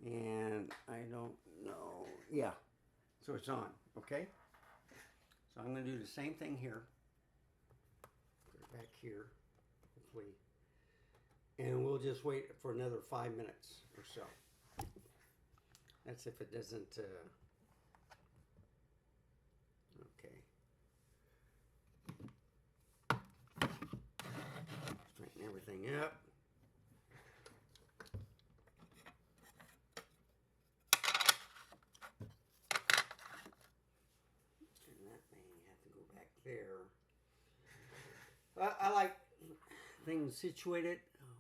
And I don't know. Yeah, so it's on. Okay, so I'm going to do the same thing here. Put it back here, hopefully, and we'll just wait for another 5 minutes or so. That's if it doesn't. Okay. Straighten everything up. And that may have to go back there. I like things situated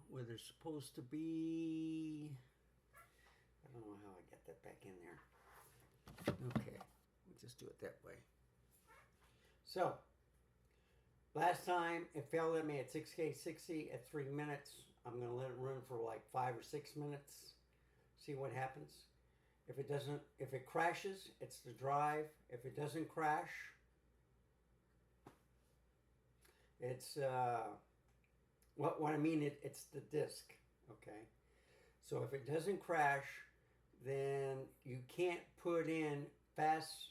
where they're supposed to be. I don't know how I got that back in there. Okay, we'll just do it that way. So, last time it failed at me at 6K60 at 3 minutes. I'm going to let it run for like 5 or 6 minutes. See what happens. If it crashes, it's the drive. If it doesn't crash, it's what I mean. It's the disc. Okay. So if it doesn't crash, then you can't put in fast.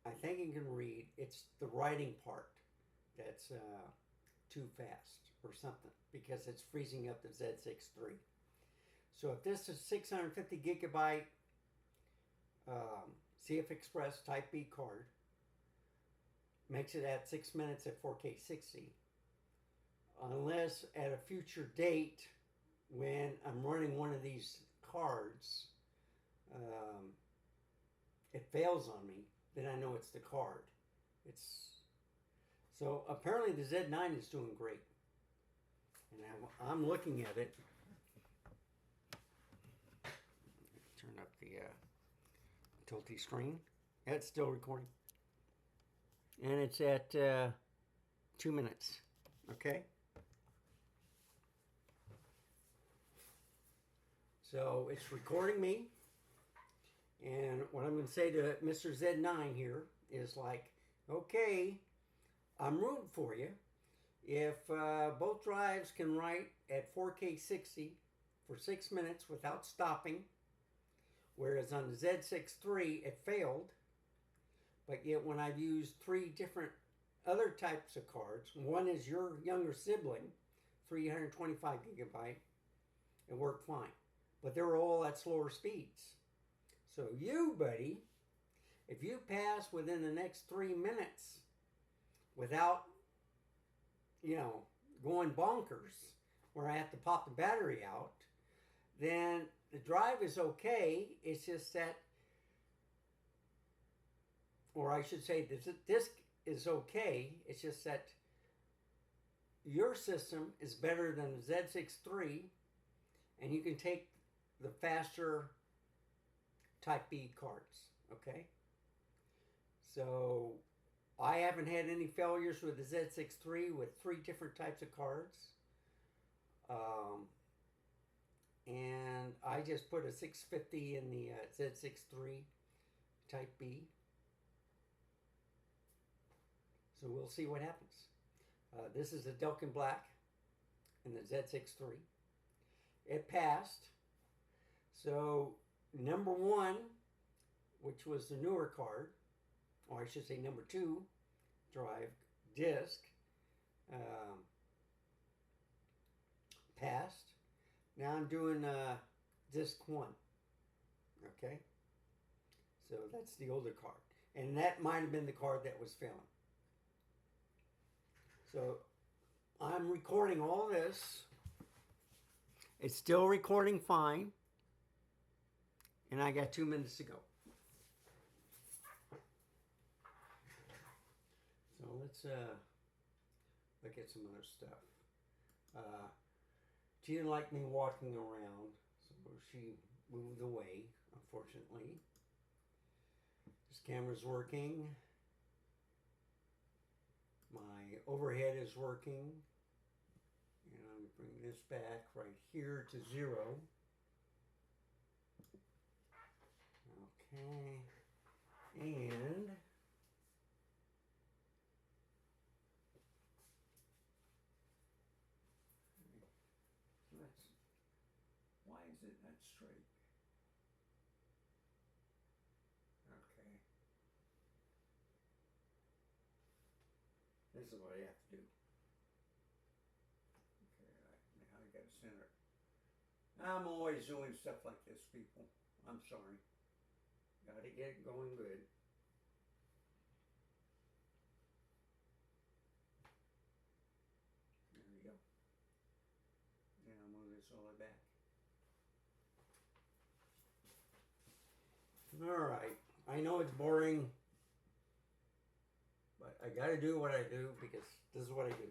I think you can read. It's the writing part that's too fast or something because it's freezing up the Z6 III. So if this is 650 gigabyte CFExpress Type B card, makes it at 6 minutes at 4K60, unless at a future date when I'm running one of these cards, it fails on me, then I know it's the card. So apparently the Z9 is doing great, and I'm looking at it. Turn up the tilty screen. Yeah, it's still recording, and it's at 2 minutes. Okay. So it's recording me, and what I'm going to say to Mr. Z9 here is like, okay, I'm rooting for you. If both drives can write at 4K60 for 6 minutes without stopping, whereas on the Z6 III it failed, but yet when I've used 3 different other types of cards, one is your younger sibling, 325 gigabyte, it worked fine. But they were all at slower speeds. So you, buddy, if you pass within the next 3 minutes without, going bonkers, where I have to pop the battery out, then the drive is okay. It's just that, or I should say, the disc is okay. It's just that your system is better than the Z6 III, and you can take the faster Type B cards, okay? So I haven't had any failures with the Z6 III with 3 different types of cards. And I just put a 650 in the Z6 III Type B. So we'll see what happens. This is the Delkin Black in the Z6 III. It passed. So number 1, which was the newer card, or I should say number 2 drive disc, passed. Now I'm doing disc 1. Okay, so that's the older card, and that might have been the card that was failing. So I'm recording all this. It's still recording fine, and I got 2 minutes to go. So let's look at some other stuff. She didn't like me walking around, so she moved away, unfortunately. This camera's working. My overhead is working. And I'm bringing this back right here to 0. Okay. And is it not straight? Okay. This is what I have to do. Okay, now I got to center it. I'm always doing stuff like this, people. I'm sorry. Got to get it going good. There we go. And I'll move this all the way back. Alright, I know it's boring, but I gotta do what I do because this is what I do.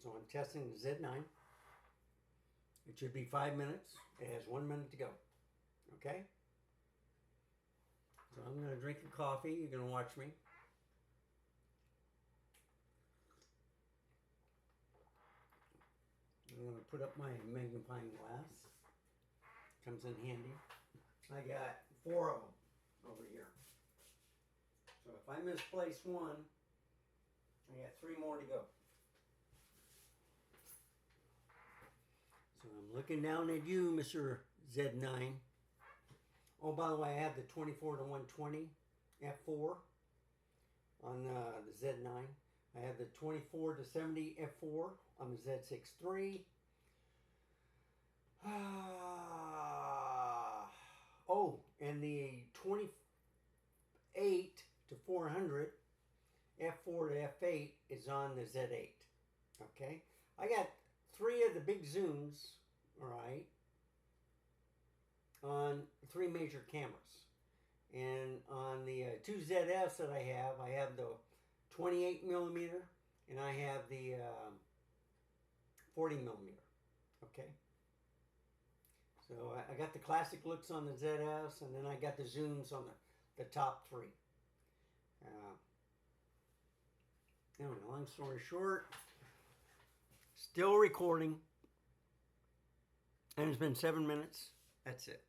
So I'm testing the Z9. It should be 5 minutes. It has 1 minute to go. Okay? So I'm gonna drink a coffee. You're gonna watch me. I'm gonna put up my magnifying glass. Comes in handy. I got 4 of them over here. So if I misplace one, I got 3 more to go. So I'm looking down at you, Mr. Z9. Oh, by the way, I have the 24 to 120 f4 on the Z9. I have the 24 to 70 f4 on the Z6 III. Oh, and the 28 to 400 f4 to f8 is on the Z8. Okay, I got 3 of the big zooms, all right, on 3 major cameras. And on the 2 ZFs that I have the 28 millimeter and I have the 40 millimeter. Okay. So I got the classic looks on the ZFs, and then I got the zooms on the top 3. Anyway, long story short, still recording, and it's been 7 minutes. That's it.